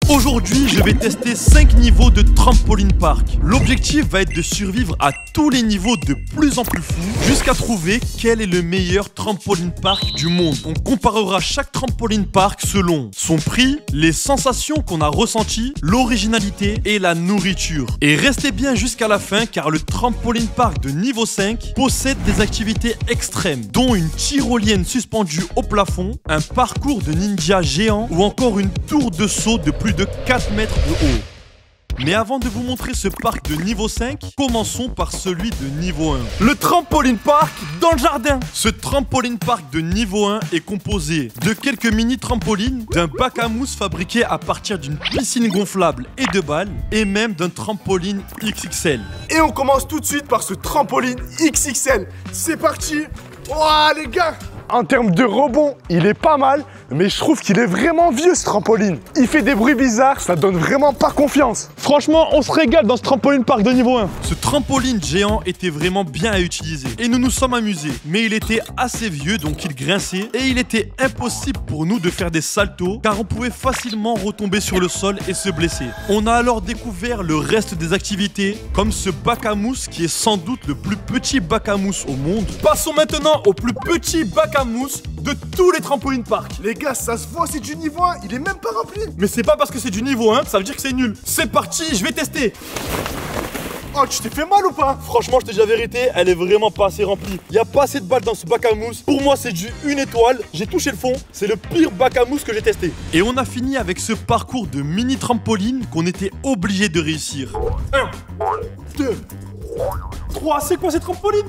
Aujourd'hui, je vais tester 5 niveaux de trampoline park. L'objectif va être de survivre à tous les niveaux de plus en plus fous jusqu'à trouver quel est le meilleur trampoline park du monde. On comparera chaque trampoline park selon son prix, les sensations qu'on a ressenties, l'originalité et la nourriture. Et restez bien jusqu'à la fin car le trampoline park de niveau 5 possède des activités extrêmes, dont une tyrolienne suspendue au plafond, un parcours de ninja géant ou encore une tour de saut de plus de 4 mètres de haut. Mais avant de vous montrer ce parc de niveau 5, commençons par celui de niveau 1. Le trampoline park dans le jardin. Ce trampoline park de niveau 1 est composé de quelques mini trampolines, d'un bac à mousse fabriqué à partir d'une piscine gonflable et de balles, et même d'un trampoline XXL. Et on commence tout de suite par ce trampoline XXL. C'est parti. Ouah les gars, en termes de rebond, il est pas mal, mais je trouve qu'il est vraiment vieux ce trampoline. Il fait des bruits bizarres, ça donne vraiment pas confiance. Franchement, on se régale dans ce trampoline park de niveau 1. Ce trampoline géant était vraiment bien à utiliser et nous nous sommes amusés. Mais il était assez vieux donc il grinçait et il était impossible pour nous de faire des saltos car on pouvait facilement retomber sur le sol et se blesser. On a alors découvert le reste des activités comme ce bac à mousse qui est sans doute le plus petit bac à mousse au monde. Passons maintenant au plus petit bac à mousse de tous les trampolines park. Les gars, ça se voit, c'est du niveau 1, il est même pas rempli. Mais c'est pas parce que c'est du niveau 1 que ça veut dire que c'est nul. C'est parti, je vais tester. Oh, tu t'es fait mal ou pas? Franchement, je te dis la vérité, elle est vraiment pas assez remplie. Il y a pas assez de balles dans ce bac à mousse. Pour moi, c'est du 1 étoile. J'ai touché le fond. C'est le pire bac à mousse que j'ai testé. Et on a fini avec ce parcours de mini trampoline qu'on était obligé de réussir. 1, 2, 3. C'est quoi cette trampoline?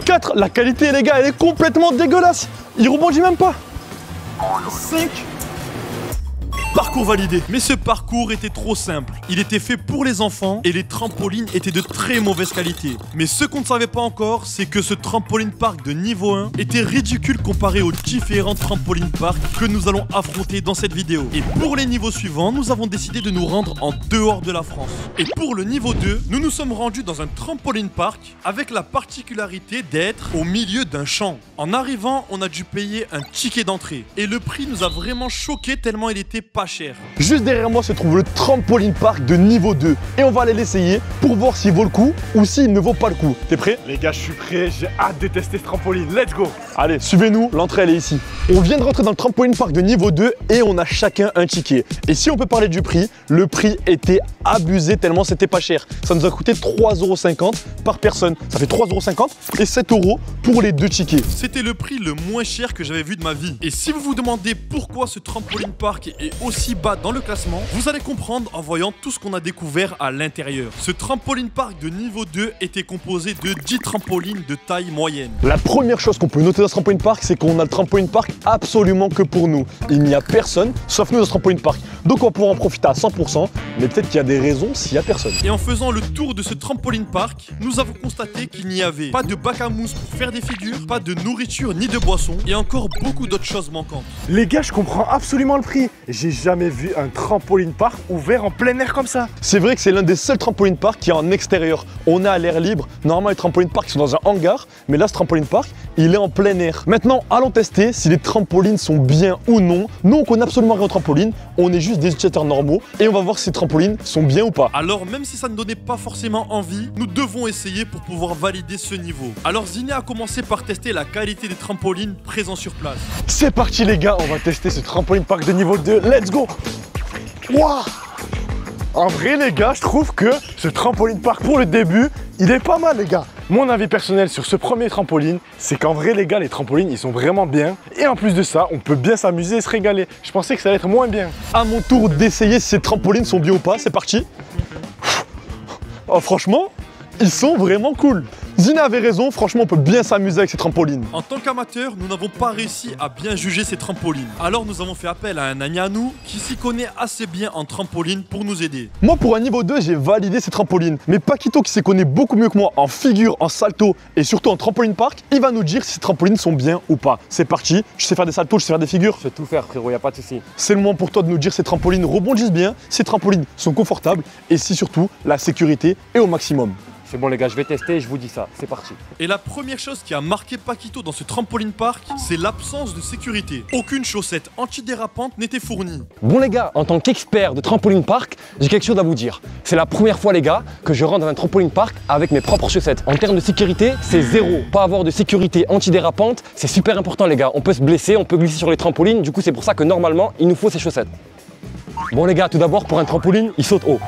4. La qualité, les gars, elle est complètement dégueulasse. Il rebondit même pas. 5. Parcours validé. Mais ce parcours était trop simple. Il était fait pour les enfants et les trampolines étaient de très mauvaise qualité. Mais ce qu'on ne savait pas encore, c'est que ce trampoline park de niveau 1 était ridicule comparé aux différents trampolines park que nous allons affronter dans cette vidéo. Et pour les niveaux suivants, nous avons décidé de nous rendre en dehors de la France. Et pour le niveau 2, nous nous sommes rendus dans un trampoline park avec la particularité d'être au milieu d'un champ. En arrivant, on a dû payer un ticket d'entrée. Et le prix nous a vraiment choqué tellement il était pas cher. Juste derrière moi se trouve le trampoline park de niveau 2 et on va aller l'essayer pour voir s'il vaut le coup ou s'il ne vaut pas le coup. T'es prêt? Les gars, je suis prêt, j'ai hâte de tester ce trampoline, let's go. Allez, suivez-nous, l'entrée elle est ici. On vient de rentrer dans le trampoline park de niveau 2 et on a chacun un ticket. Et si on peut parler du prix, le prix était abusé tellement c'était pas cher. Ça nous a coûté 3,50 € par personne. Ça fait 3,50 € et 7 € pour les 2 tickets. C'était le prix le moins cher que j'avais vu de ma vie. Et si vous vous demandez pourquoi ce trampoline park est aussi bas dans le classement, vous allez comprendre en voyant tout ce qu'on a découvert à l'intérieur. Ce trampoline park de niveau 2 était composé de 10 trampolines de taille moyenne. La première chose qu'on peut noter dans ce trampoline park, c'est qu'on a le trampoline park absolument que pour nous. Il n'y a personne sauf nous dans ce trampoline park. Donc on va pouvoir en profiter à 100%, mais peut-être qu'il y a des raisons s'il n'y a personne. Et en faisant le tour de ce trampoline park, nous avons constaté qu'il n'y avait pas de bac à mousse pour faire des figures, pas de nourriture ni de boissons, et encore beaucoup d'autres choses manquantes. Les gars, je comprends absolument le prix. J'ai jamais vu un trampoline park ouvert en plein air comme ça. C'est vrai que c'est l'un des seuls trampoline park qui est en extérieur. On est à l'air libre. Normalement, les trampoline park sont dans un hangar, mais là, ce trampoline park, il est en plein air. Maintenant, allons tester si les trampolines sont bien ou non. Nous, on connaît absolument rien aux trampolines. On est juste des utilisateurs normaux et on va voir si ces trampolines sont bien ou pas. Alors, même si ça ne donnait pas forcément envie, nous devons essayer pour pouvoir valider ce niveau. Alors, Ziné a commencé par tester la qualité des trampolines présents sur place. C'est parti, les gars. On va tester ce trampoline park de niveau 2. Let's go! Waouh! En vrai, les gars, je trouve que ce trampoline park pour le début, il est pas mal, les gars. Mon avis personnel sur ce premier trampoline, c'est qu'en vrai, les gars, les trampolines, ils sont vraiment bien. Et en plus de ça, on peut bien s'amuser et se régaler. Je pensais que ça allait être moins bien. À mon tour d'essayer si ces trampolines sont bien ou pas. C'est parti. Oh, franchement, ils sont vraiment cool. Zina avait raison, franchement on peut bien s'amuser avec ces trampolines. En tant qu'amateur, nous n'avons pas réussi à bien juger ces trampolines. Alors nous avons fait appel à un ami à nous qui s'y connaît assez bien en trampoline pour nous aider. Moi pour un niveau 2, j'ai validé ces trampolines. Mais Paquito qui s'y connaît beaucoup mieux que moi en figure, en salto et surtout en trampoline park, il va nous dire si ces trampolines sont bien ou pas. C'est parti, je sais faire des saltos, je sais faire des figures. Je sais tout faire frérot, y a pas de souci. C'est le moment pour toi de nous dire si ces trampolines rebondissent bien, si ces trampolines sont confortables et si surtout la sécurité est au maximum. C'est bon les gars, je vais tester et je vous dis ça. C'est parti. Et la première chose qui a marqué Paquito dans ce trampoline park, c'est l'absence de sécurité. Aucune chaussette antidérapante n'était fournie. Bon les gars, en tant qu'expert de trampoline park, j'ai quelque chose à vous dire. C'est la première fois les gars que je rentre dans un trampoline park avec mes propres chaussettes. En termes de sécurité, c'est zéro. Pas avoir de sécurité antidérapante, c'est super important les gars. On peut se blesser, on peut glisser sur les trampolines, du coup c'est pour ça que normalement il nous faut ces chaussettes. Bon les gars, tout d'abord pour un trampoline, il saute haut.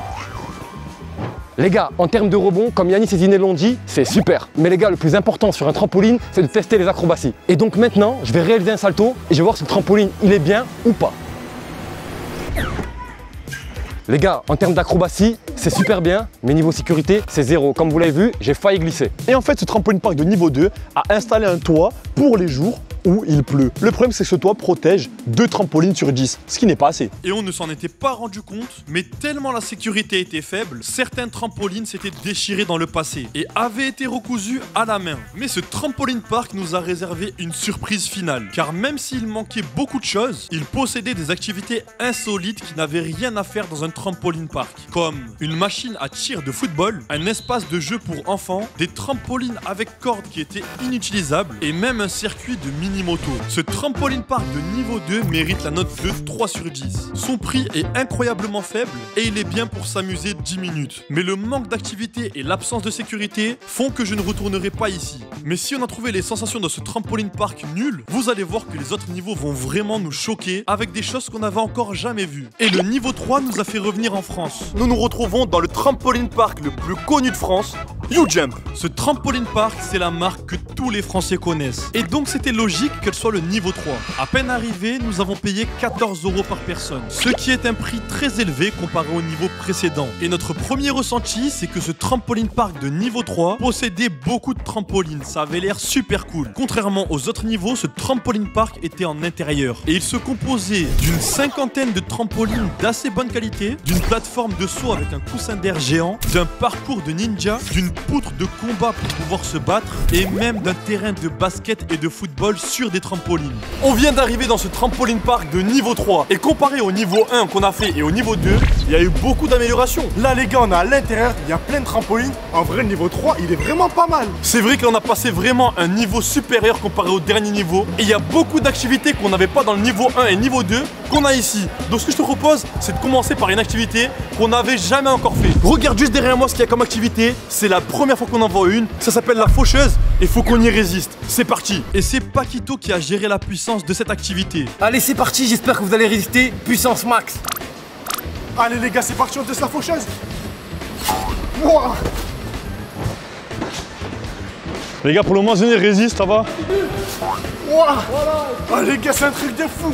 Les gars, en termes de rebond, comme Yanis et Ziné l'ont dit, c'est super. Mais les gars, le plus important sur un trampoline, c'est de tester les acrobaties. Et donc maintenant, je vais réaliser un salto et je vais voir si le trampoline, il est bien ou pas. Les gars, en termes d'acrobatie, c'est super bien, mais niveau sécurité, c'est zéro. Comme vous l'avez vu, j'ai failli glisser. Et en fait, ce trampoline park de niveau 2 a installé un toit pour les jours où il pleut. Le problème, c'est que ce toit protège 2 trampolines sur 10, ce qui n'est pas assez. Et on ne s'en était pas rendu compte, mais tellement la sécurité était faible, certains trampolines s'étaient déchirés dans le passé et avaient été recousus à la main. Mais ce trampoline park nous a réservé une surprise finale, car même s'il manquait beaucoup de choses, il possédait des activités insolites qui n'avaient rien à faire dans un trampoline park, comme une machine à tir de football, un espace de jeu pour enfants, des trampolines avec cordes qui étaient inutilisables et même un circuit de mini-moto. Ce trampoline park de niveau 2 mérite la note de 3 sur 10. Son prix est incroyablement faible et il est bien pour s'amuser 10 minutes. Mais le manque d'activité et l'absence de sécurité font que je ne retournerai pas ici. Mais si on a trouvé les sensations de ce trampoline park nul, vous allez voir que les autres niveaux vont vraiment nous choquer avec des choses qu'on n'avait encore jamais vues. Et le niveau 3 nous a fait revenir en France. Nous nous retrouvons dans le trampoline park le plus connu de France, YouJump. Ce trampoline park, c'est la marque que tous les Français connaissent. Et donc c'était logique qu'elle soit le niveau 3. À peine arrivé, nous avons payé 14 € par personne, ce qui est un prix très élevé comparé au niveau précédent. Et notre premier ressenti, c'est que ce trampoline park de niveau 3 possédait beaucoup de trampolines. Ça avait l'air super cool. Contrairement aux autres niveaux, ce trampoline park était en intérieur. Et il se composait d'une 50aine de trampolines d'assez bonne qualité, d'une plateforme de saut avec un coussin d'air géant, d'un parcours de ninja, d'une poutre de combat pour pouvoir se battre et même d'un terrain de basket et de football sur des trampolines. On vient d'arriver dans ce trampoline park de niveau 3 et comparé au niveau 1 qu'on a fait et au niveau 2, il y a eu beaucoup d'améliorations. Là les gars, on est à l'intérieur, il y a plein de trampolines. En vrai, le niveau 3, il est vraiment pas mal. C'est vrai qu'on a passé vraiment un niveau supérieur comparé au dernier niveau et il y a beaucoup d'activités qu'on n'avait pas dans le niveau 1 et niveau 2 qu'on a ici. Donc ce que je te propose, c'est de commencer par une activité qu'on n'avait jamais encore fait. Regarde juste derrière moi ce qu'il y a comme activité. C'est la première fois qu'on en voit une. Ça s'appelle la faucheuse et faut qu'on y résiste. C'est parti. Et c'est Paquito qui a géré la puissance de cette activité. Allez, c'est parti, j'espère que vous allez résister. Puissance max. Allez les gars, c'est parti, on teste la faucheuse. Wow. Les gars, pour le moment, Ziné résiste, ça va? Wow. Ah les gars, c'est un truc de fou.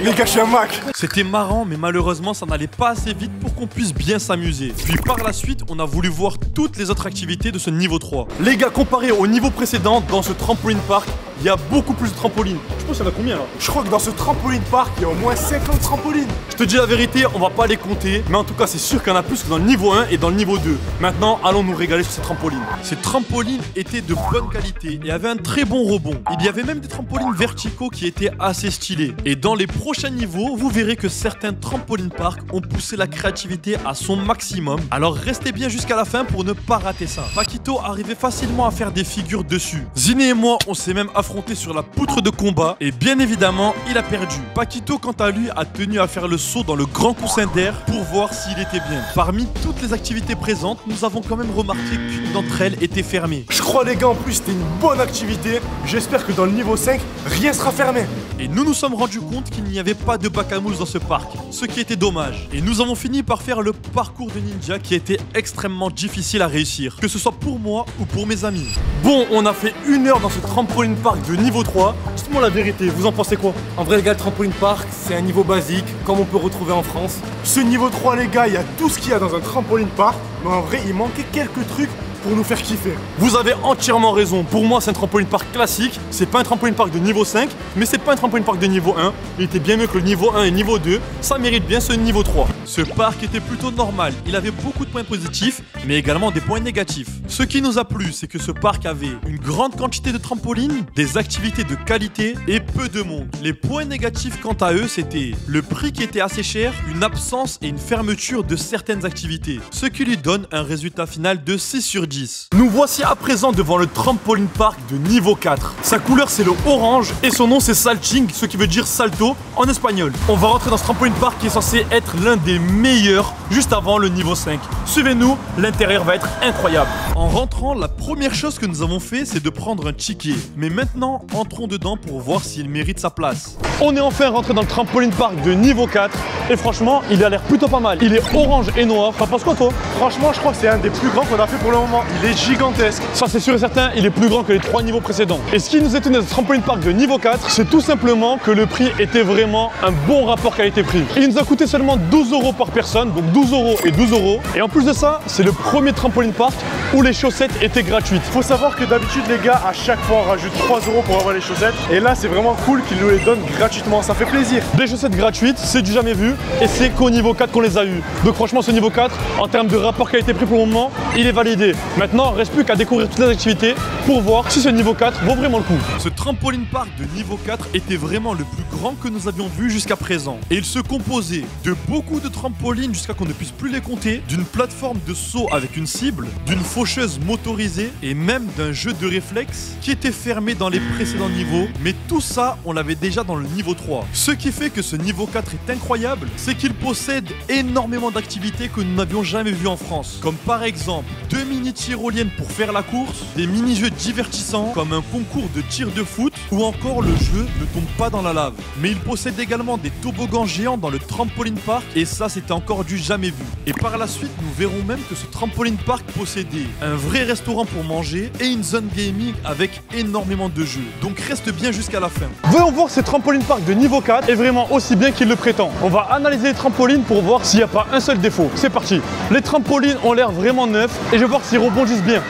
Les gars, je suis un Mac. C'était marrant, mais malheureusement, ça n'allait pas assez vite pour qu'on puisse bien s'amuser. Puis par la suite, on a voulu voir toutes les autres activités de ce niveau 3. Les gars, comparé au niveau précédent, dans ce trampoline park, il y a beaucoup plus de trampolines. Je pense qu'il y en a combien là? Je crois que dans ce trampoline park, il y a au moins 50 trampolines. Je te dis la vérité, on va pas les compter, mais en tout cas, c'est sûr qu'il y en a plus que dans le niveau 1 et dans le niveau 2. Maintenant, allons nous régaler sur ces trampolines. Ces trampolines étaient de bonne qualité et avaient un très bon rebond. Il y avait même des trampolines verticaux qui étaient assez stylés. Et dans les prochains niveaux, vous verrez que certains trampolines park ont poussé la créativité à son maximum. Alors restez bien jusqu'à la fin pour ne pas rater ça. Paquito arrivait facilement à faire des figures dessus. Ziné et moi, on s'est même affronté sur la poutre de combat et bien évidemment, il a perdu. Paquito, quant à lui, a tenu à faire le saut dans le grand coussin d'air pour voir s'il était bien. Parmi toutes les activités présentes, nous avons quand même remarqué qu'une d'entre elles était fermée. Je crois les gars, en plus, c'était une bonne activité. J'espère que dans le niveau 5, rien sera fermé. Et nous nous sommes rendus compte qu'il n'y avait pas de bac à mousse dans ce parc, ce qui était dommage. Et nous avons fini par faire le parcours de ninja qui était extrêmement difficile à réussir, que ce soit pour moi ou pour mes amis. Bon, on a fait 1 heure dans ce trampoline park de niveau 3. Dites-moi la vérité, vous en pensez quoi? En vrai les gars, le trampoline park, c'est un niveau basique, comme on peut retrouver en France. Ce niveau 3 les gars, il y a tout ce qu'il y a dans un trampoline park. Mais en vrai, il manquait quelques trucs pour nous faire kiffer. Vous avez entièrement raison. Pour moi, c'est un trampoline park classique. C'est pas un trampoline park de niveau 5, mais c'est pas un trampoline park de niveau 1. Il était bien mieux que le niveau 1 et niveau 2. Ça mérite bien ce niveau 3. Ce parc était plutôt normal. Il avait beaucoup de points positifs, mais également des points négatifs. Ce qui nous a plu, c'est que ce parc avait une grande quantité de trampolines, des activités de qualité et peu de monde. Les points négatifs, quant à eux, c'était le prix qui était assez cher, une absence et une fermeture de certaines activités, ce qui lui donne un résultat final de 6 sur 10. Nous voici à présent devant le trampoline park de niveau 4. Sa couleur c'est le orange et son nom c'est Salching, ce qui veut dire salto en espagnol. On va rentrer dans ce trampoline park qui est censé être l'un des meilleurs juste avant le niveau 5. Suivez-nous, l'intérieur va être incroyable. En rentrant, la première chose que nous avons fait c'est de prendre un ticket. Mais maintenant, entrons dedans pour voir s'il mérite sa place. On est enfin rentré dans le trampoline park de niveau 4 et franchement, il a l'air plutôt pas mal. Il est orange et noir. T'en penses quoi toi? Franchement, je crois que c'est un des plus grands qu'on a fait pour le moment. Il est gigantesque. Ça c'est sûr et certain, il est plus grand que les 3 niveaux précédents. Et ce qui nous étonne dans ce trampoline park de niveau 4, c'est tout simplement que le prix était vraiment un bon rapport qualité-prix. Il nous a coûté seulement 12 € par personne, donc 12 € et 12 €. Et en plus de ça, c'est le premier trampoline park où les chaussettes étaient gratuites. Faut savoir que d'habitude les gars, à chaque fois on rajoute 3 € pour avoir les chaussettes. Et là c'est vraiment cool qu'ils nous les donnent gratuitement, ça fait plaisir. Des chaussettes gratuites, c'est du jamais vu et c'est qu'au niveau 4 qu'on les a eu. Donc franchement ce niveau 4, en termes de rapport qualité-prix pour le moment, il est validé. Maintenant, il ne reste plus qu'à découvrir toutes les activités pour voir si ce niveau 4 vaut vraiment le coup. Ce trampoline park de niveau 4 était vraiment le plus grand que nous avions vu jusqu'à présent. Et il se composait de beaucoup de trampolines jusqu'à qu'on ne puisse plus les compter, d'une plateforme de saut avec une cible, d'une faucheuse motorisée et même d'un jeu de réflexe qui était fermé dans les précédents niveaux. Mais tout ça, on l'avait déjà dans le niveau 3. Ce qui fait que ce niveau 4 est incroyable, c'est qu'il possède énormément d'activités que nous n'avions jamais vues en France. Comme par exemple, 2 mini-tyroliennes pour faire la course, des mini-jeux divertissants comme un concours de tir de foot ou encore le jeu ne tombe pas dans la lave. Mais il possède également des toboggans géants dans le trampoline park et ça c'était encore du jamais vu. Et par la suite, nous verrons même que ce trampoline park possédait un vrai restaurant pour manger et une zone gaming avec énormément de jeux. Donc reste bien jusqu'à la fin. Voyons voir si ce trampoline park de niveau 4 est vraiment aussi bien qu'il le prétend. On va analyser les trampolines pour voir s'il n'y a pas un seul défaut. C'est parti. Les trampolines ont l'air vraiment neufs et je vais voir s'ils rebondissent bien.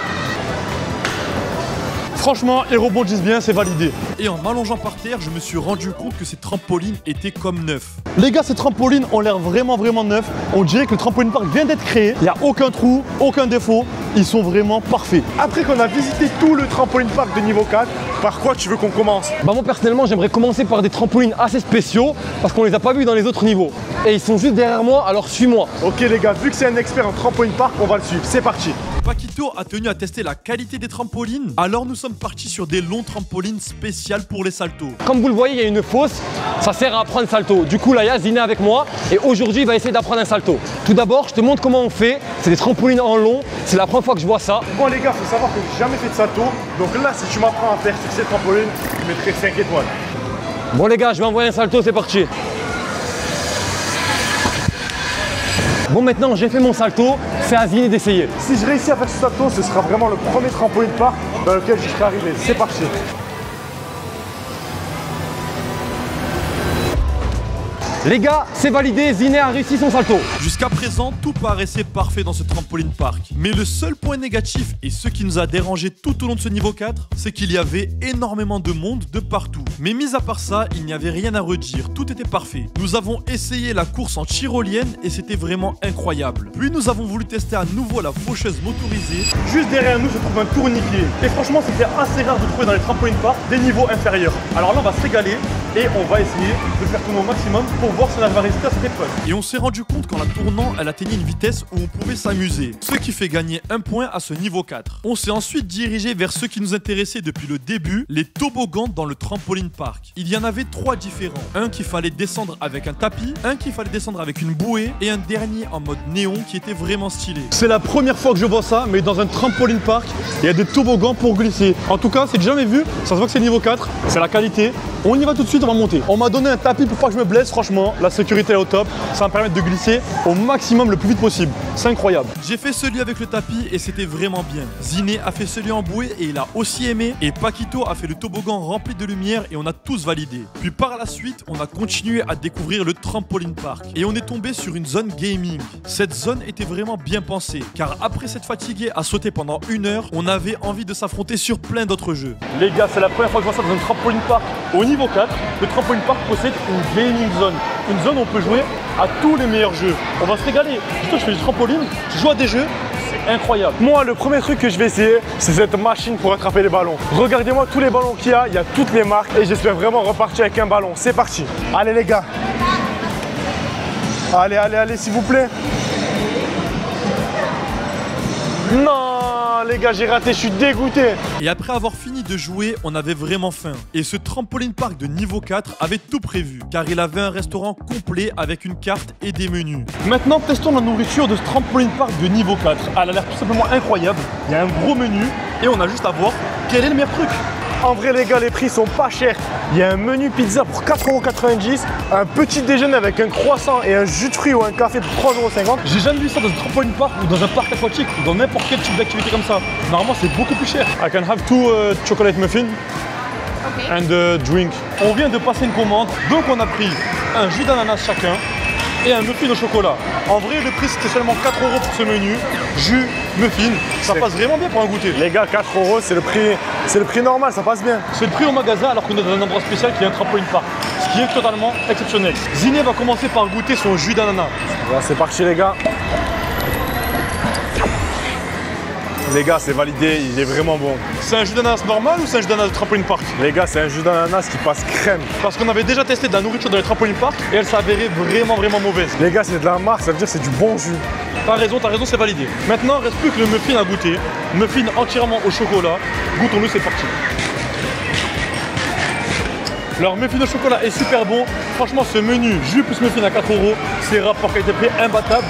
Franchement, ils rebondissent bien, c'est validé. Et en m'allongeant par terre, je me suis rendu compte que ces trampolines étaient comme neufs. Les gars, ces trampolines ont l'air vraiment neufs. On dirait que le trampoline park vient d'être créé. Il n'y a aucun trou, aucun défaut. Ils sont vraiment parfaits. Après qu'on a visité tout le trampoline park de niveau 4, par quoi tu veux qu'on commence? Bah moi personnellement, j'aimerais commencer par des trampolines assez spéciaux parce qu'on les a pas vus dans les autres niveaux. Et ils sont juste derrière moi, alors suis-moi. Ok les gars, vu que c'est un expert en trampoline park, on va le suivre. C'est parti. Paquito a tenu à tester la qualité des trampolines, alors nous sommes partis sur des longs trampolines spéciales pour les saltos. Comme vous le voyez, il y a une fosse, ça sert à apprendre salto. Du coup, là, Zine est avec moi et aujourd'hui, il va essayer d'apprendre un salto. Tout d'abord, je te montre comment on fait. C'est des trampolines en long, c'est la première fois que je vois ça. Bon les gars, faut savoir que j'ai jamais fait de salto, donc là, si tu m'apprends à faire sur ces trampolines, je mettrai 5 étoiles. Bon les gars, je vais envoyer un salto, c'est parti. Bon maintenant j'ai fait mon salto, c'est à Zine d'essayer. Si je réussis à faire ce salto, ce sera vraiment le premier trampoline park dans lequel je serai arrivé. C'est parti. Les gars, c'est validé, Zine a réussi son salto. Jusqu'à présent, tout paraissait parfait dans ce trampoline park. Mais le seul point négatif, et ce qui nous a dérangé tout au long de ce niveau 4, c'est qu'il y avait énormément de monde de partout. Mais mis à part ça, il n'y avait rien à redire, tout était parfait. Nous avons essayé la course en tyrolienne et c'était vraiment incroyable. Puis nous avons voulu tester à nouveau la faucheuse motorisée. Juste derrière nous se trouve un tourniquet. Et franchement, c'était assez rare de trouver dans les trampolines park des niveaux inférieurs. Alors là, on va se régaler et on va essayer de faire tourner au maximum pour voir si on arrive à résister à cette épreuve. Et on s'est rendu compte qu'en la tournant, elle atteignait une vitesse où on pouvait s'amuser, ce qui fait gagner un point à ce niveau 4. On s'est ensuite dirigé vers ce qui nous intéressait depuis le début, les toboggans dans le trampoline park. Il y en avait 3 différents. Un qu'il fallait descendre avec un tapis, un qu'il fallait descendre avec une bouée et un dernier en mode néon qui était vraiment stylé. C'est la première fois que je vois ça, mais dans un trampoline park, il y a des toboggans pour glisser. En tout cas, c'est jamais vu, ça se voit que c'est niveau 4, c'est la qualité. On y va tout de suite ensuite on va monter. On m'a donné un tapis pour pas que je me blesse, franchement, la sécurité est au top. Ça va me permettre de glisser au maximum le plus vite possible. C'est incroyable. J'ai fait celui avec le tapis et c'était vraiment bien. Ziné a fait celui en bouée et il a aussi aimé. Et Paquito a fait le toboggan rempli de lumière et on a tous validé. Puis par la suite, on a continué à découvrir le trampoline park. Et on est tombé sur une zone gaming. Cette zone était vraiment bien pensée, car après s'être fatigué à sauter pendant 1 heure, on avait envie de s'affronter sur plein d'autres jeux. Les gars, c'est la première fois que je vois ça dans un trampoline park au niveau 4. Le trampoline park possède une gaming zone. Une zone où on peut jouer à tous les meilleurs jeux. On va se régaler. Surtout, je fais du trampoline, je joue à des jeux. C'est incroyable. Moi, le premier truc que je vais essayer, c'est cette machine pour attraper les ballons. Regardez-moi tous les ballons qu'il y a toutes les marques et j'espère vraiment repartir avec un ballon. C'est parti. Allez les gars. Allez, allez, allez, s'il vous plaît. Non, les gars, j'ai raté, je suis dégoûté. Et après avoir fini de jouer, on avait vraiment faim. Et ce trampoline park de niveau 4 avait tout prévu, car il avait un restaurant complet avec une carte et des menus. Maintenant, testons la nourriture de ce trampoline park de niveau 4. Elle a l'air tout simplement incroyable. Il y a un gros menu et on a juste à voir quel est le meilleur truc. En vrai les gars, les prix sont pas chers. Il y a un menu pizza pour 4,90 €, un petit déjeuner avec un croissant et un jus de fruits ou un café pour 3,50 €. J'ai jamais vu ça dans un trampoline park ou dans un parc aquatique ou dans n'importe quel type d'activité comme ça. Normalement, c'est beaucoup plus cher. I can have 2 chocolate muffins and a drink. On vient de passer une commande, donc on a pris un jus d'ananas chacun et un muffin au chocolat. En vrai, le prix c'était seulement 4 € pour ce menu. Jus, muffin, ça passe vraiment bien pour un goûter. Les gars, 4 €, c'est le prix normal, ça passe bien. C'est le prix au magasin alors qu'on est dans un endroit spécial qui est un trampoline park. Ce qui est totalement exceptionnel. Ziné va commencer par goûter son jus d'ananas. Voilà, c'est parti les gars. Les gars, c'est validé, il est vraiment bon. C'est un jus d'ananas normal ou c'est un jus d'ananas de trampoline park? Les gars, c'est un jus d'ananas qui passe crème. Parce qu'on avait déjà testé de la nourriture dans les trampoline park et elle s'avérait vraiment mauvaise. Les gars, c'est de la marque, ça veut dire que c'est du bon jus. T'as raison, c'est validé. Maintenant, il reste plus que le muffin à goûter. Muffin entièrement au chocolat. Goûtons-le, c'est parti. Leur muffin au chocolat est super bon. Franchement, ce menu jus plus muffin à 4 €, c'est rapport qualité-prix imbattable.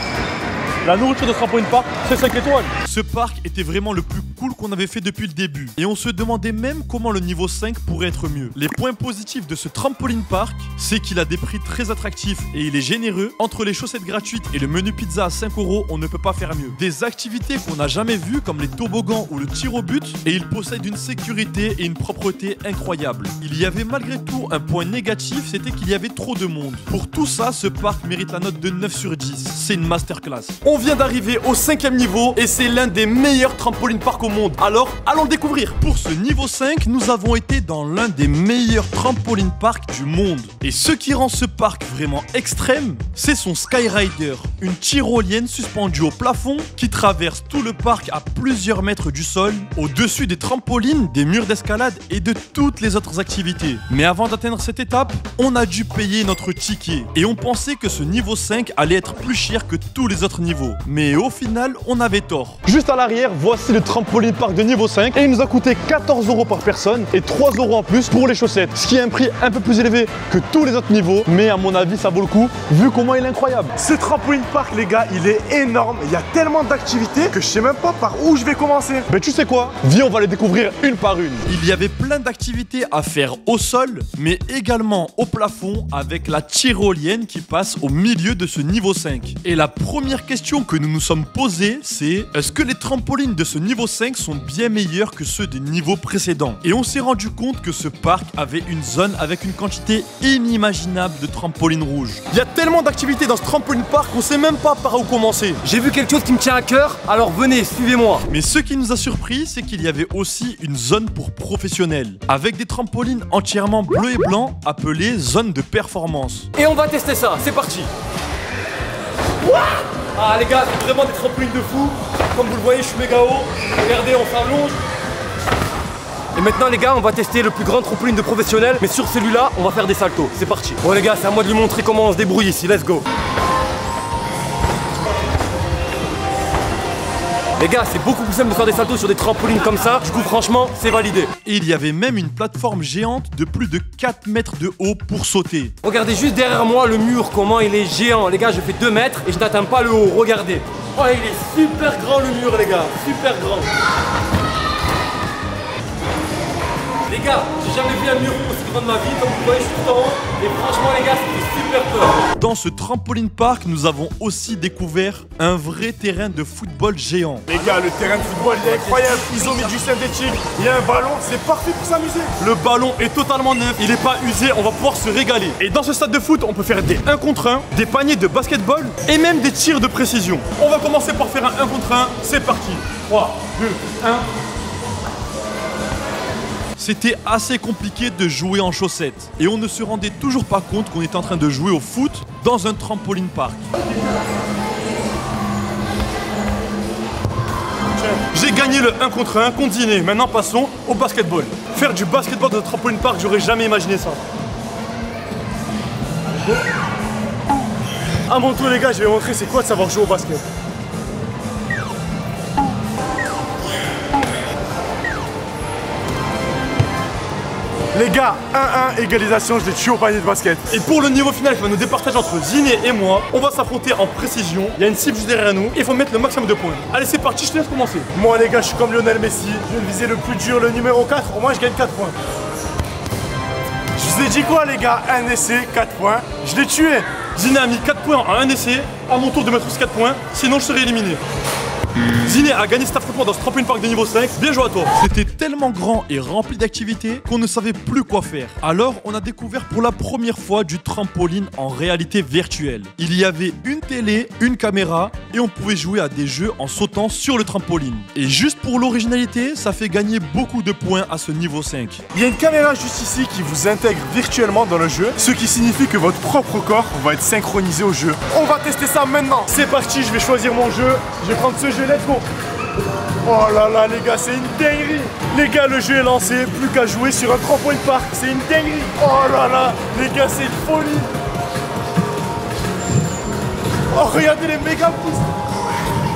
La nourriture de ce trampoline park, c'est 5 étoiles. Ce parc était vraiment le plus cool qu'on avait fait depuis le début. Et on se demandait même comment le niveau 5 pourrait être mieux. Les points positifs de ce trampoline park, c'est qu'il a des prix très attractifs et il est généreux. Entre les chaussettes gratuites et le menu pizza à 5 €, on ne peut pas faire mieux. Des activités qu'on n'a jamais vues comme les toboggans ou le tir au but. Et il possède une sécurité et une propreté incroyables. Il y avait malgré tout un point négatif, c'était qu'il y avait trop de monde. Pour tout ça, ce parc mérite la note de 9 sur 10. C'est une masterclass. On vient d'arriver au 5e niveau et c'est l'un des meilleurs trampoline park au monde. Alors, allons le découvrir. Pour ce niveau 5, nous avons été dans l'un des meilleurs trampoline park du monde. Et ce qui rend ce parc vraiment extrême, c'est son Skyrider, une tyrolienne suspendue au plafond qui traverse tout le parc à plusieurs mètres du sol, au-dessus des trampolines, des murs d'escalade et de toutes les autres activités. Mais avant d'atteindre cette étape, on a dû payer notre ticket. Et on pensait que ce niveau 5 allait être plus cher que tous les autres niveaux. Mais au final, on avait tort. Juste à l'arrière, voici le trampoline park de niveau 5 et il nous a coûté 14 € par personne et 3 € en plus pour les chaussettes. Ce qui est un prix un peu plus élevé que tous les autres niveaux, mais à mon avis, ça vaut le coup vu comment il est incroyable. Ce trampoline park, les gars, il est énorme. Il y a tellement d'activités que je sais même pas par où je vais commencer. Mais tu sais quoi? Viens, on va les découvrir une par une. Il y avait plein d'activités à faire au sol, mais également au plafond avec la tyrolienne qui passe au milieu de ce niveau 5. Et la première question que nous nous sommes posés, c'est est-ce que les trampolines de ce niveau 5 sont bien meilleurs que ceux des niveaux précédents? Et on s'est rendu compte que ce parc avait une zone avec une quantité inimaginable de trampolines rouges. Il y a tellement d'activités dans ce trampoline park qu'on sait même pas par où commencer. J'ai vu quelque chose qui me tient à cœur, alors venez, suivez-moi. Mais ce qui nous a surpris, c'est qu'il y avait aussi une zone pour professionnels, avec des trampolines entièrement bleues et blancs, appelées zones de performance. Et on va tester ça, c'est parti. Ah les gars, c'est vraiment des trampolines de fou. Comme vous le voyez, je suis méga haut. Regardez, on s'allonge. Et maintenant les gars, on va tester le plus grand trampoline de professionnel. Mais sur celui-là, on va faire des saltos. C'est parti. Bon les gars, c'est à moi de lui montrer comment on se débrouille ici. Let's go. Les gars, c'est beaucoup plus simple de faire des saltos sur des trampolines comme ça. Du coup, franchement, c'est validé. Et il y avait même une plateforme géante de plus de 4 mètres de haut pour sauter. Regardez juste derrière moi le mur, comment il est géant. Les gars, je fais 2 mètres et je n'atteins pas le haut. Regardez. Oh, il est super grand le mur, les gars. Super grand. Les Les gars, j'ai jamais vu un mur aussi grand de ma vie, comme vous voyez, je suis tout en haut. Et franchement, les gars, c'était super peur. Dans ce trampoline park, nous avons aussi découvert un vrai terrain de football géant. Les gars, le terrain de football il est incroyable. Ils ont mis du synthétique, il y a un ballon, c'est parfait pour s'amuser. Le ballon est totalement neuf, il n'est pas usé, on va pouvoir se régaler. Et dans ce stade de foot, on peut faire des 1 contre 1, des paniers de basketball et même des tirs de précision. On va commencer par faire un 1 contre 1, c'est parti. 3, 2, 1. C'était assez compliqué de jouer en chaussettes et on ne se rendait toujours pas compte qu'on était en train de jouer au foot dans un trampoline park. J'ai gagné le 1 contre 1, continuez. Maintenant passons au basketball. Faire du basketball dans un trampoline park, j'aurais jamais imaginé ça. À mon tour les gars, je vais montrer c'est quoi de savoir jouer au basket. Les gars, 1-1, égalisation, je l'ai tué au panier de basket. Et pour le niveau final qui va nous départager entre Ziné et moi, on va s'affronter en précision. Il y a une cible juste derrière nous et il faut mettre le maximum de points. Allez, c'est parti, je te laisse commencer. Moi les gars, je suis comme Lionel Messi, je vais viser le plus dur, le numéro 4, au moins je gagne 4 points. Je vous ai dit quoi les gars, un essai, 4 points, je l'ai tué. Ziné a mis 4 points en un essai, à mon tour de mettre aussi 4 points, sinon je serai éliminé. Ziné a gagné cet affrontement dans ce trampoline park de niveau 5, bien joué à toi. C'était tellement grand et rempli d'activités qu'on ne savait plus quoi faire. Alors on a découvert pour la première fois du trampoline en réalité virtuelle. Il y avait une télé, une caméra et on pouvait jouer à des jeux en sautant sur le trampoline. Et juste pour l'originalité, ça fait gagner beaucoup de points à ce niveau 5. Il y a une caméra juste ici qui vous intègre virtuellement dans le jeu, ce qui signifie que votre propre corps va être synchronisé au jeu. On va tester ça maintenant. C'est parti, je vais choisir mon jeu, je vais prendre ce jeu. Let's go. Oh là là les gars, c'est une dinguerie. Les gars, le jeu est lancé, plus qu'à jouer sur un trampoline park, c'est une dinguerie. Oh là là, les gars, c'est une folie. Oh regardez les méga pouces.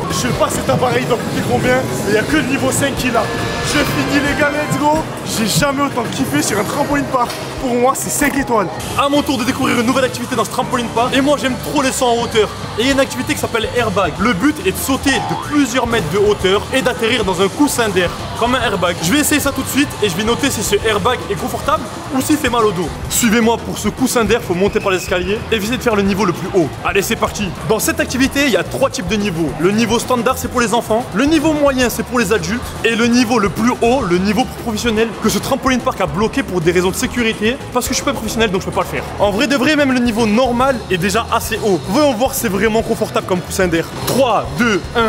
Je sais pas cet appareil doit coûter combien, mais il n'y a que le niveau 5 qu'il a. Je finis les gars, let's go. J'ai jamais autant kiffé sur un trampoline park. Pour moi, c'est 5 étoiles. À mon tour de découvrir une nouvelle activité dans ce trampoline park. Et moi, j'aime trop les sauts en hauteur. Et il y a une activité qui s'appelle airbag. Le but est de sauter de plusieurs mètres de hauteur et d'atterrir dans un coussin d'air, comme un airbag. Je vais essayer ça tout de suite et je vais noter si ce airbag est confortable ou s'il fait mal au dos. Suivez-moi pour ce coussin d'air, faut monter par l'escalier et essayer de faire le niveau le plus haut. Allez, c'est parti. Dans cette activité, il y a 3 types de niveaux. Le niveau standard, c'est pour les enfants. Le niveau moyen, c'est pour les adultes. Et le niveau le plus haut, le niveau professionnel, que ce trampoline park a bloqué pour des raisons de sécurité, parce que je suis pas professionnel donc je peux pas le faire. En vrai de vrai, même le niveau normal est déjà assez haut. Voyons voir si c'est vraiment confortable comme coussin d'air. 3, 2, 1.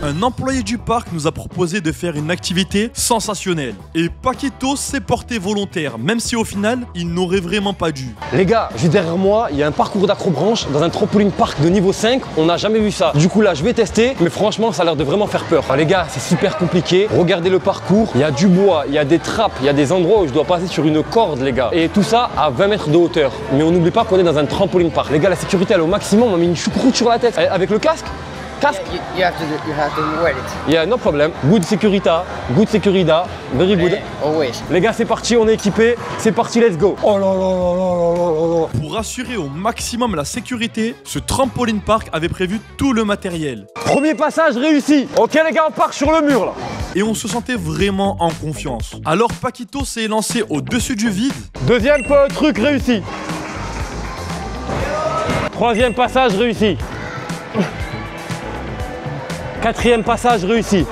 Un employé du parc nous a proposé de faire une activité sensationnelle. Et Paquito s'est porté volontaire, même si au final, il n'aurait vraiment pas dû. Les gars, juste derrière moi, il y a un parcours d'acrobranche dans un trampoline park de niveau 5. On n'a jamais vu ça. Du coup là, je vais tester, mais franchement, ça a l'air de vraiment faire peur. Les gars, c'est super compliqué. Regardez le parcours. Il y a du bois, il y a des trappes, il y a des endroits où je dois passer sur une corde, les gars. Et tout ça à 20 mètres de hauteur. Mais on n'oublie pas qu'on est dans un trampoline park. Les gars, la sécurité, elle est au maximum. On a mis une choucroute sur la tête. Avec le casque. You have to wear it. Yeah, no problem. Good security, very good. Always. Les gars, c'est parti, on est équipés. C'est parti, let's go. Oh là là là là là là. Pour assurer au maximum la sécurité, ce trampoline park avait prévu tout le matériel. Premier passage réussi. Ok les gars, on part sur le mur là. Et on se sentait vraiment en confiance. Alors Paquito s'est lancé au-dessus du vide. Deuxième truc réussi. Troisième passage réussi. Quatrième passage réussi.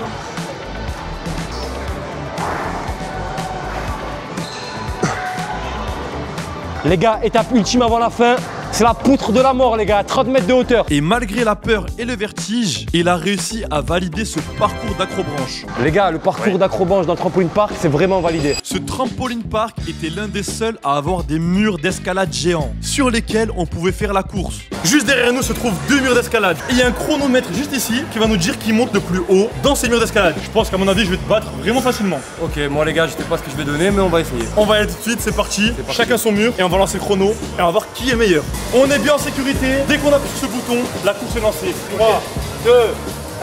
Les gars, étape ultime avant la fin. C'est la poutre de la mort les gars, à 30 mètres de hauteur. Et malgré la peur et le vertige, il a réussi à valider ce parcours d'acrobranche. Les gars, le parcours d'acrobranche dans le trampoline park, c'est vraiment validé. Ce trampoline park était l'un des seuls à avoir des murs d'escalade géants sur lesquels on pouvait faire la course. Juste derrière nous se trouvent 2 murs d'escalade. Et il y a un chronomètre juste ici qui va nous dire qui monte le plus haut dans ces murs d'escalade. Je pense qu'à mon avis, je vais te battre vraiment facilement. Ok, moi les gars, je sais pas ce que je vais donner, mais on va essayer. On va aller tout de suite, c'est parti. Chacun son mur et on va lancer le chrono et on va voir qui est meilleur. On est bien en sécurité. Dès qu'on appuie sur ce bouton, la course est lancée. 3, 2,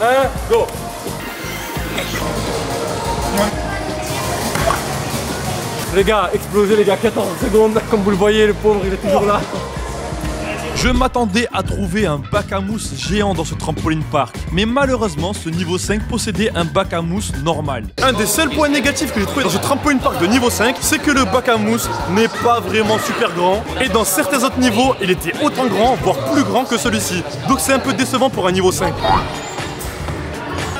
1, go. Les gars, explosé les gars, 14 secondes. Comme vous le voyez, le pauvre, il est toujours là. Je m'attendais à trouver un bac à mousse géant dans ce trampoline park, mais malheureusement ce niveau 5 possédait un bac à mousse normal. Un des seuls points négatifs que j'ai trouvé dans ce trampoline park de niveau 5, c'est que le bac à mousse n'est pas vraiment super grand, et dans certains autres niveaux, il était autant grand, voire plus grand que celui-ci. Donc c'est un peu décevant pour un niveau 5.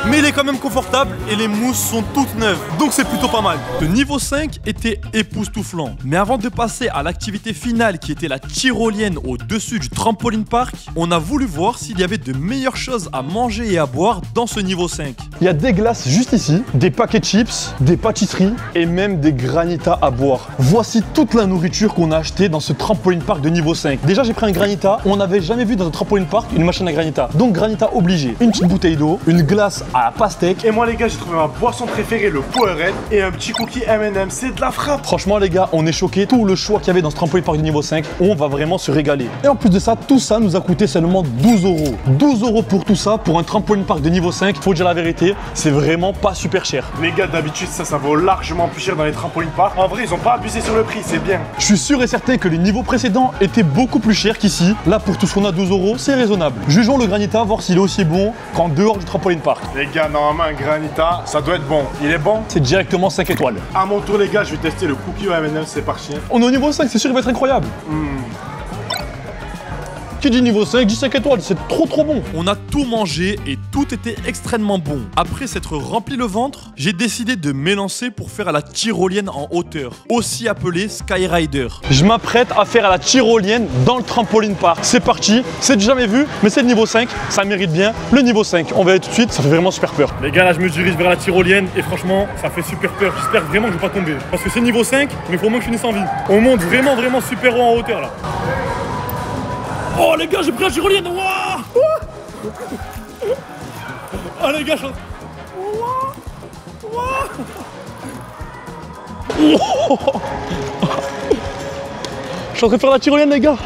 Mais il est quand même confortable et les mousses sont toutes neuves, donc c'est plutôt pas mal. Le niveau 5 était époustouflant, mais avant de passer à l'activité finale qui était la tyrolienne au-dessus du trampoline park, on a voulu voir s'il y avait de meilleures choses à manger et à boire dans ce niveau 5. Il y a des glaces juste ici, des paquets de chips, des pâtisseries et même des granitas à boire. Voici toute la nourriture qu'on a achetée dans ce trampoline park de niveau 5. Déjà j'ai pris un granita, on n'avait jamais vu dans un trampoline park une machine à granita. Donc granita obligé, une petite bouteille d'eau, une glace à la pastèque. Et moi les gars, j'ai trouvé ma boisson préférée, le Powerade, et un petit cookie M&M, c'est de la frappe. Franchement les gars, on est choqués. Tout le choix qu'il y avait dans ce trampoline park de niveau 5, on va vraiment se régaler. Et en plus de ça, tout ça nous a coûté seulement 12 €. 12 € pour tout ça, pour un trampoline park de niveau 5, faut dire la vérité, c'est vraiment pas super cher. Les gars, d'habitude ça vaut largement plus cher dans les trampolines park. En vrai, ils ont pas abusé sur le prix, c'est bien. Je suis sûr et certain que les niveaux précédents étaient beaucoup plus chers qu'ici. Là, pour tout ce qu'on a, 12 €, c'est raisonnable. Jugeons le granita, voir s'il est aussi bon qu'en dehors du trampoline park. Les gars, normalement un granita, ça doit être bon. Il est bon? C'est directement 5 étoiles. À mon tour les gars, je vais tester le cookie au M&M, c'est parti. On est au niveau 5, c'est sûr, il va être incroyable. Qui dit niveau 5, dit 5 étoiles, c'est trop bon. On a tout mangé et tout était extrêmement bon. Après s'être rempli le ventre, j'ai décidé de m'élancer pour faire la tyrolienne en hauteur, aussi appelée Skyrider. Je m'apprête à faire la tyrolienne dans le trampoline park. C'est parti, c'est du jamais vu, mais c'est le niveau 5, ça mérite bien. Le niveau 5, on va y aller tout de suite, ça fait vraiment super peur. Les gars, là je me dirige vers la tyrolienne et franchement, ça fait super peur. J'espère vraiment que je vais pas tomber. Parce que c'est niveau 5, mais il faut au moins que je finisse en vie. On monte vraiment super haut en hauteur là. Oh les gars, j'ai pris la tyrolienne. Wouah. Oh les gars, je suis en train de faire la tyrolienne les gars.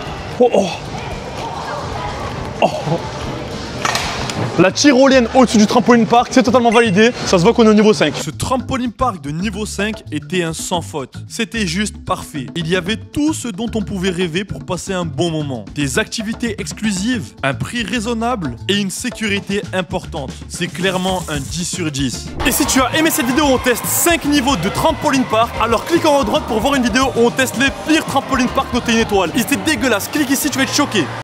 La tyrolienne au-dessus du trampoline park, c'est totalement validé. Ça se voit qu'on est au niveau 5. Ce trampoline park de niveau 5 était un sans faute. C'était juste parfait. Il y avait tout ce dont on pouvait rêver pour passer un bon moment. Des activités exclusives, un prix raisonnable et une sécurité importante. C'est clairement un 10 sur 10. Et si tu as aimé cette vidéo où on teste 5 niveaux de trampoline park, alors clique en haut à droite pour voir une vidéo où on teste les pires trampoline park notés 1 étoile. Ils étaient dégueulasses. Clique ici, tu vas être choqué.